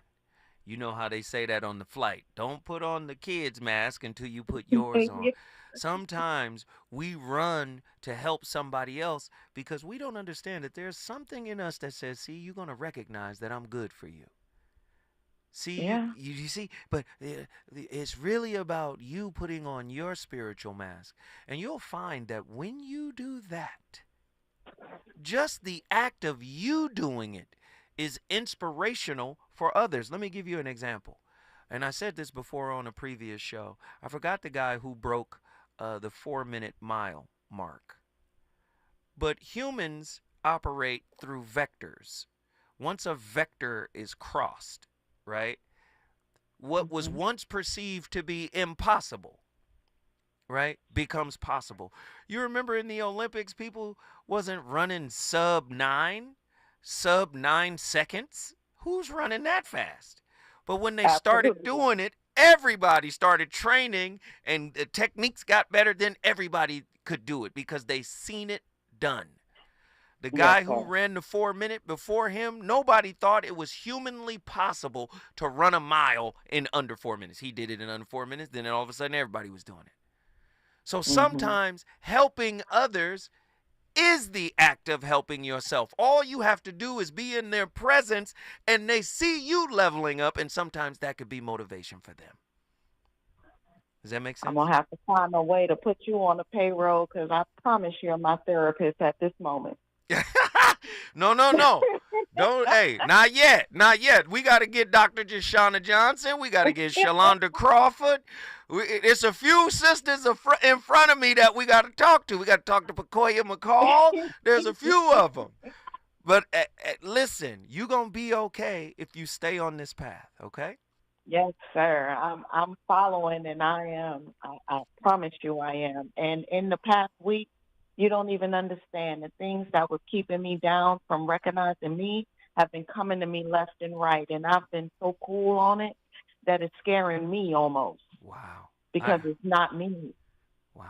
You know how they say that on the flight. Don't put on the kid's mask until you put yours on. Sometimes we run to help somebody else because we don't understand that there's something in us that says, see, you're going to recognize that I'm good for you. See, you see, but it's really about you putting on your spiritual mask. And you'll find that when you do that, just the act of you doing it is inspirational for others. Let me give you an example. And I said this before on a previous show. I forgot the guy who broke the 4-minute mile mark. But humans operate through vectors. Once a vector is crossed, right, what was once perceived to be impossible, right, becomes possible. You remember in the Olympics, people wasn't running sub 9 seconds. Who's running that fast? But when they started doing it, everybody started training and the techniques got better. Then everybody could do it because they seen it done. The guy who ran the 4-minute before him, nobody thought it was humanly possible to run a mile in under 4 minutes. He did it in under 4 minutes. Then all of a sudden everybody was doing it. So sometimes helping others is the act of helping yourself. All you have to do is be in their presence and they see you leveling up, and sometimes that could be motivation for them. Does that make sense? I'm going to have to find a way to put you on the payroll because I promise you're my therapist at this moment. No. Don't, hey, not yet. We got to get Dr. Jashana Johnson. We got to get Shalonda Crawford. It's a few sisters in front of me that we got to talk to. We got to talk to Pacoya McCall. There's a few of them. But listen, you're going to be okay if you stay on this path, okay? Yes, sir. I'm following, and I am. I promise you I am. And in the past week, you don't even understand. The things that were keeping me down from recognizing me have been coming to me left and right. And I've been so cool on it that it's scaring me almost. Wow. Because it's not me. Wow.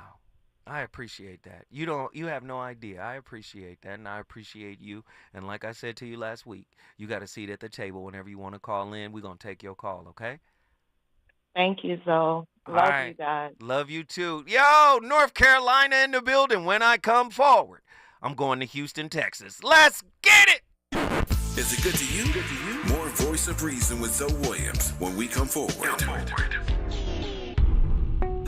I appreciate that. You have no idea. I appreciate that, and I appreciate you. And like I said to you last week, you got a seat at the table whenever you want to call in. We're going to take your call, okay? Thank you, Zoe. Love you guys. Love you too. Yo, North Carolina in the building. When I come forward, I'm going to Houston, Texas. Let's get it. Is it good to you? More Voice of Reason with Zoe Williams when we come forward.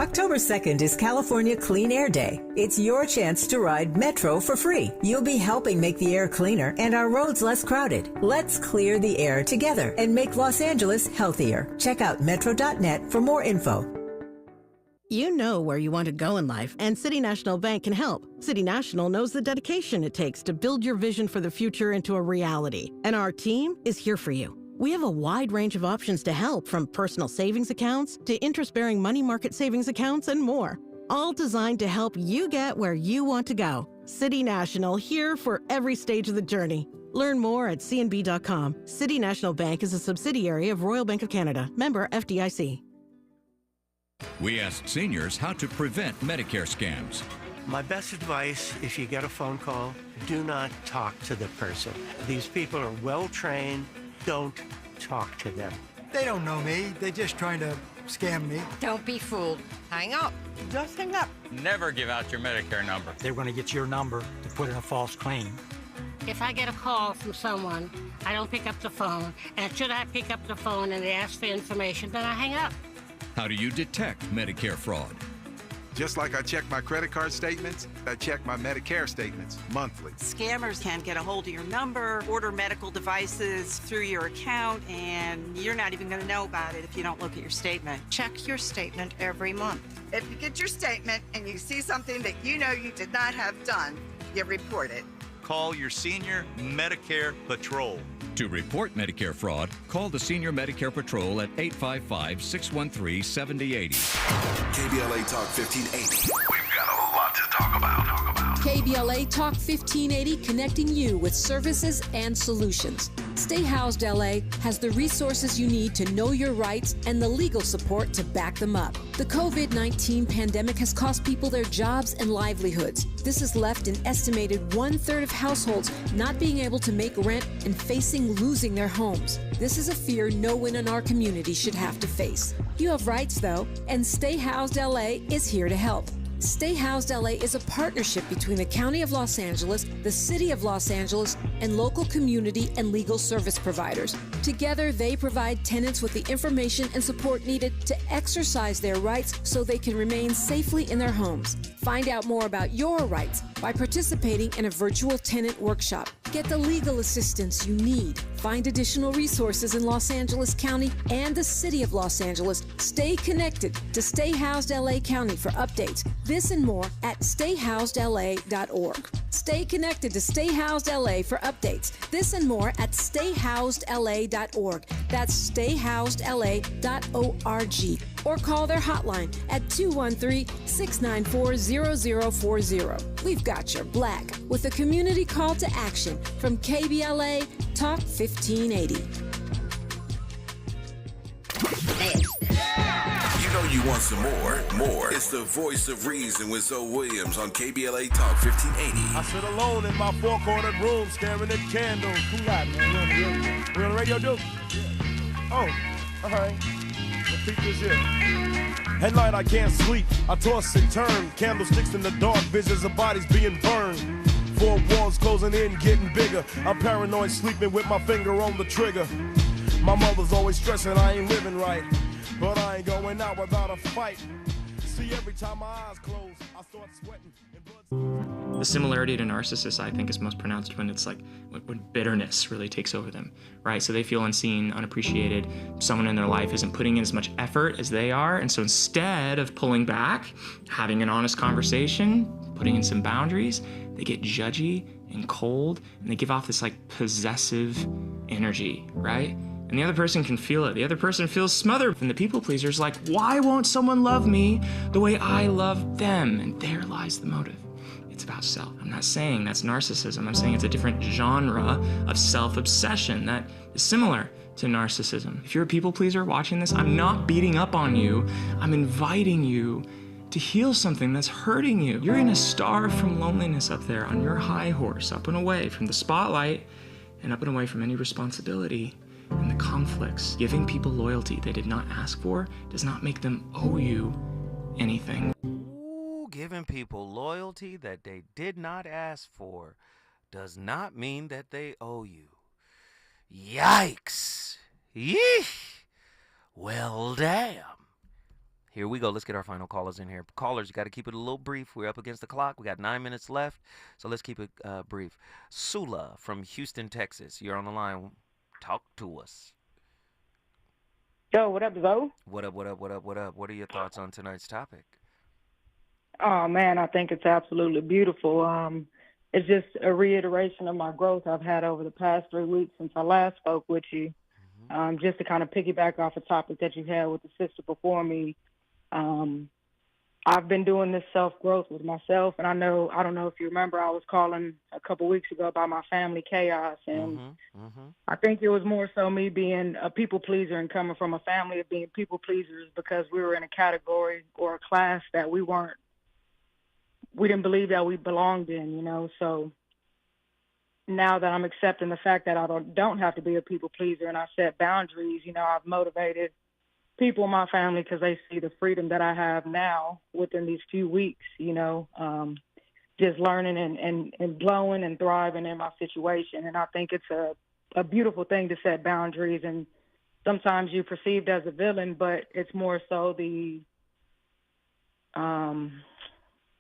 October 2nd is California Clean Air Day. It's your chance to ride Metro for free. You'll be helping make the air cleaner and our roads less crowded. Let's clear the air together and make Los Angeles healthier. Check out metro.net for more info. You know where you want to go in life, and City National Bank can help. City National knows the dedication it takes to build your vision for the future into a reality, and our team is here for you. We have a wide range of options to help, from personal savings accounts to interest-bearing money market savings accounts and more, all designed to help you get where you want to go. City National, here for every stage of the journey. Learn more at cnb.com. City National Bank is a subsidiary of Royal Bank of Canada, member FDIC. We asked seniors how to prevent Medicare scams. My best advice, if you get a phone call, do not talk to the person. These people are well-trained. Don't talk to them. They don't know me. They're just trying to scam me. Don't be fooled. Hang up. Just hang up. Never give out your Medicare number. They're going to get your number to put in a false claim. If I get a call from someone, I don't pick up the phone. And should I pick up the phone and they ask for information, then I hang up. How do you detect Medicare fraud? Just like I check my credit card statements, I check my Medicare statements monthly. Scammers can get a hold of your number, order medical devices through your account, and you're not even going to know about it if you don't look at your statement. Check your statement every month. If you get your statement and you see something that you know you did not have done, you report it. Call your senior Medicare Patrol. To report Medicare fraud, call the Senior Medicare Patrol at 855-613-7080. KBLA Talk 1580. We've got a lot to talk about. KBLA Talk 1580, connecting you with services and solutions. Stay Housed LA has the resources you need to know your rights and the legal support to back them up. The COVID-19 pandemic has cost people their jobs and livelihoods. This has left an estimated 1/3 of households not being able to make rent and facing losing their homes. This is a fear no one in our community should have to face. You have rights, though, and Stay Housed LA is here to help. Stay Housed LA is a partnership between the County of Los Angeles, the City of Los Angeles, and local community and legal service providers. Together, they provide tenants with the information and support needed to exercise their rights so they can remain safely in their homes. Find out more about your rights by participating in a virtual tenant workshop. Get the legal assistance you need. Find additional resources in Los Angeles County and the City of Los Angeles. Stay connected to Stay Housed LA County for updates. This and more at stayhousedla.org. Stay connected to Stay Housed LA for updates. This and more at stayhousedla.org. That's stayhousedla.org. Or call their hotline at 213-694-0040. We've got your black with a community call to action from KBLA Talk 1580. You know you want some more. It's the voice of reason with Zoe Williams on KBLA Talk 1580. I sit alone in my four-cornered room staring at candles. Who got it, man? We on the radio, dude? Oh, all right. Let's take this here. At night I can't sleep. I toss and turn. Candlesticks in the dark. Visions of bodies being burned. Four walls closing in, getting bigger. I'm paranoid, sleeping with my finger on the trigger. My mother's always stressing I ain't living right. But I ain't going out without a fight. See, every time my eyes close, I start sweating. The similarity to narcissists, I think, is most pronounced when it's like when bitterness really takes over them, right? So they feel unseen, unappreciated. Someone in their life isn't putting in as much effort as they are. And so instead of pulling back, having an honest conversation, putting in some boundaries, they get judgy and cold, and they give off this like possessive energy, right? And the other person can feel it. The other person feels smothered. And the people pleaser's like, why won't someone love me the way I love them? And there lies the motive. It's about self. I'm not saying that's narcissism. I'm saying it's a different genre of self-obsession that is similar to narcissism. If you're a people pleaser watching this, I'm not beating up on you. I'm inviting you to heal something that's hurting you. You're gonna starve from loneliness up there on your high horse, up and away from the spotlight and up and away from any responsibility and the conflicts. Giving people loyalty they did not ask for does not make them owe you anything. Ooh, giving people loyalty that they did not ask for does not mean that they owe you. Yikes! Yeesh! Well, damn. Here Here we go. Let's get our final callers in here. Callers, you got to keep it a little brief. We're up against the clock. We got 9 minutes left, so let's keep it brief. Sula from Houston, Texas. You're on the line. Talk to us. Yo, what up, Zoe? What up, what up, what up, what up? What are your thoughts on tonight's topic? Oh, man, I think it's absolutely beautiful. It's just a reiteration of my growth I've had over the past 3 weeks since I last spoke with you. Just to kind of piggyback off a topic that you had with the sister before me. I've been doing this self-growth with myself, and I don't know if you remember, I was calling a couple weeks ago about my family chaos, and I think it was more so me being a people pleaser and coming from a family of being people pleasers because we were in a category or a class that we didn't believe that we belonged in, you know. So now that I'm accepting the fact that I don't have to be a people pleaser and I set boundaries, you know, I've motivated people in my family because they see the freedom that I have now within these few weeks, you know, just learning and growing and thriving in my situation. And I think it's a beautiful thing to set boundaries. And sometimes you're perceived as a villain, but it's more so the,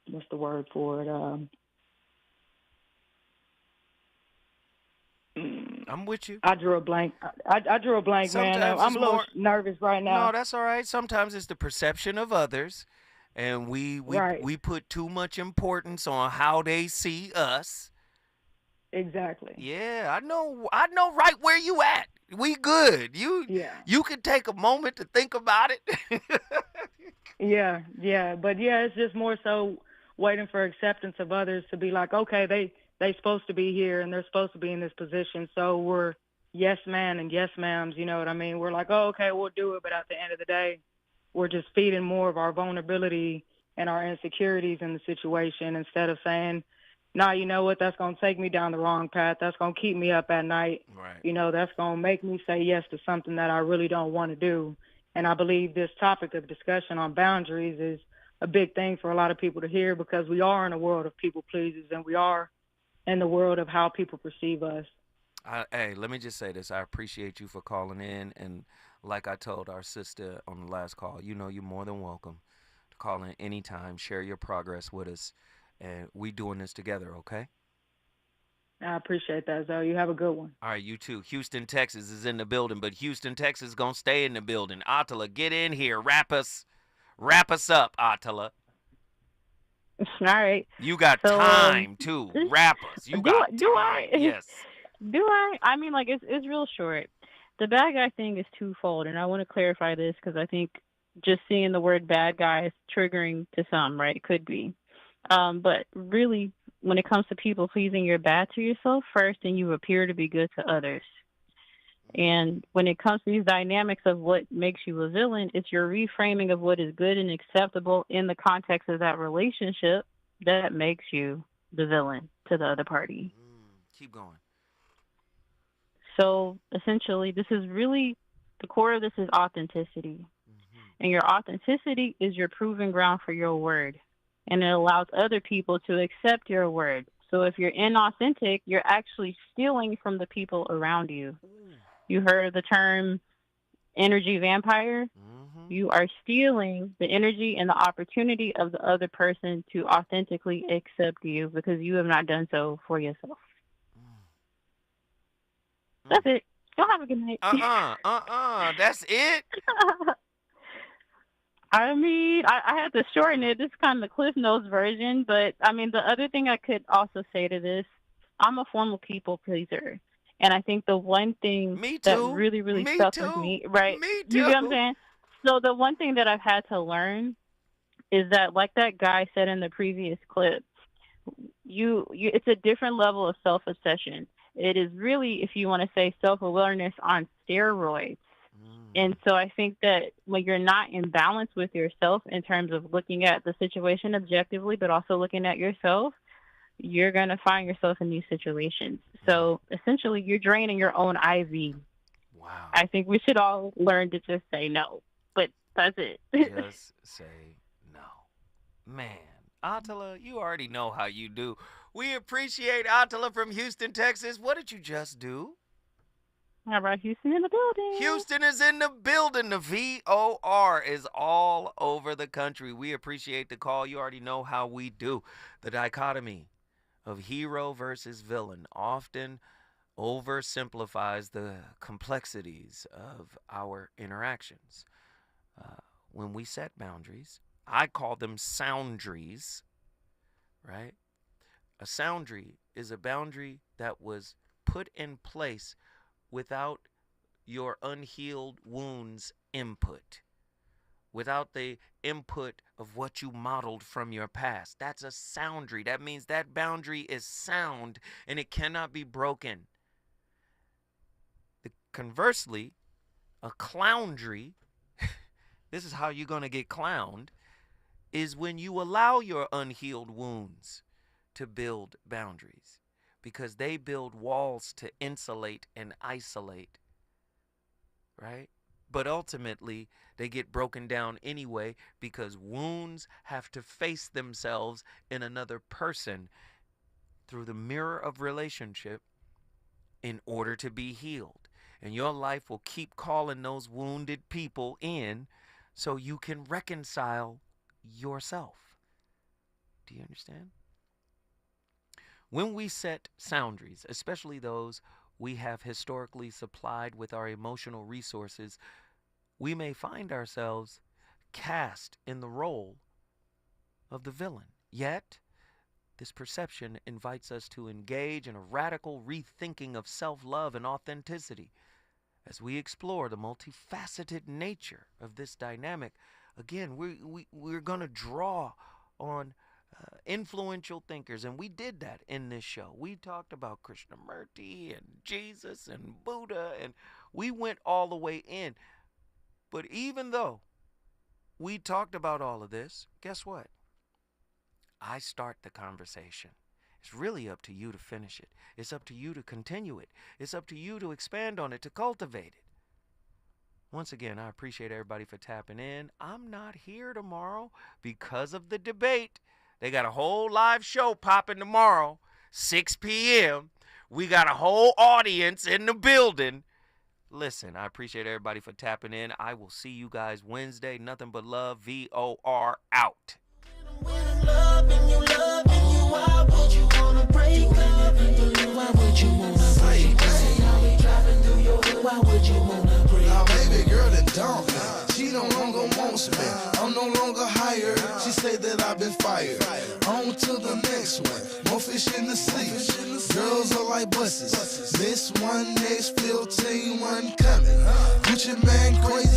what's the word for it? I'm with you. I drew a blank. I drew a blank, Sometimes man. I'm it's a little more- nervous right now. No, that's all right. Sometimes it's the perception of others, and we put too much importance on how they see us. Exactly. Yeah, I know right where you at. We good. You can take a moment to think about it. Yeah. But yeah, it's just more so waiting for acceptance of others to be like, okay, they supposed to be here and they're supposed to be in this position. So we're yes man and yes ma'ams, you know what I mean? We're like, oh, okay, we'll do it. But at the end of the day, we're just feeding more of our vulnerability and our insecurities in the situation instead of saying, nah, you know what, that's going to take me down the wrong path. That's going to keep me up at night. Right. You know, that's going to make me say yes to something that I really don't want to do. And I believe this topic of discussion on boundaries is a big thing for a lot of people to hear because we are in a world of people pleasers and we are in the world of how people perceive us. Hey, let me just say this. I appreciate you for calling in. And like I told our sister on the last call, you know you're more than welcome to call in anytime, share your progress with us. And we doing this together, okay? I appreciate that, Zoe. You have a good one. All right, you too. Houston, Texas is in the building, but Houston, Texas is going to stay in the building. Attila, get in here. Wrap us up, Attila. All right. You got time, too. Wrap us. You got time. Do I? Yes. Do I? I mean, like, it's real short. The bad guy thing is twofold, and I want to clarify this because I think just seeing the word bad guy is triggering to some, right? It could be. But really, when it comes to people pleasing, you're bad to yourself first, and you appear to be good to others. And when it comes to these dynamics of what makes you a villain, it's your reframing of what is good and acceptable in the context of that relationship that makes you the villain to the other party. Keep going. So essentially, this is really the core of this is authenticity. And your authenticity is your proving ground for your word. And it allows other people to accept your word. So if you're inauthentic, you're actually stealing from the people around you. You heard the term energy vampire? You are stealing the energy and the opportunity of the other person to authentically accept you because you have not done so for yourself. That's it. Y'all have a good night. That's it? I mean, I had to shorten it. This is kind of the Cliff Notes version. But, I mean, the other thing I could also say to this, I'm a former people pleaser. And I think the one thing that really, really stuck with me, right? Me too. You get what I'm saying? So the one thing that I've had to learn is that, like that guy said in the previous clip, it's a different level of self-obsession. It is really, if you want to say, self-awareness on steroids. And so I think that when you're not in balance with yourself in terms of looking at the situation objectively, but also looking at yourself, you're going to find yourself in these situations. So essentially, you're draining your own IV. Wow. I think we should all learn to just say no. But that's it. Just say no. Man, Attila, you already know how you do. We appreciate Attila from Houston, Texas. What did you just do? All right, Houston in the building. Houston is in the building. The VOR is all over the country. We appreciate the call. You already know how we do. The dichotomy of hero versus villain often oversimplifies the complexities of our interactions. When we set boundaries, I call them soundries, right? A soundry is a boundary that was put in place without your unhealed wounds input, without the input of what you modeled from your past. That's a soundry. That means that boundary is sound and it cannot be broken. Conversely, a cloundry, this is how you're going to get clowned, is when you allow your unhealed wounds to build boundaries, because they build walls to insulate and isolate, right? But ultimately, they get broken down anyway because wounds have to face themselves in another person through the mirror of relationship in order to be healed. And your life will keep calling those wounded people in so you can reconcile yourself. Do you understand? When we set boundaries, especially those we have historically supplied with our emotional resources, we may find ourselves cast in the role of the villain. Yet, this perception invites us to engage in a radical rethinking of self-love and authenticity. As we explore the multifaceted nature of this dynamic, again, we're going to draw on influential thinkers, and we did that in this show. We talked about Krishnamurti and Jesus and Buddha, and we went all the way in. But even though we talked about all of this, guess what? I start the conversation. It's really up to you to finish it. It's up to you to continue it. It's up to you to expand on it, to cultivate it. Once again, I appreciate everybody for tapping in. I'm not here tomorrow because of the debate. They got a whole live show popping tomorrow, 6 p.m. We got a whole audience in the building. Listen, I appreciate everybody for tapping in. I will see you guys Wednesday. Nothing but love. VOR out. Why would you wanna break up? Why would you wanna break up? Why would you wanna break up? Now baby girl that don't, she no longer wants me. I'm no longer hired. She say that I've been fired. On to the next one. More fish in the sea. Girls are like buses. Miss one, next 15, one coming. Gucci man crazy.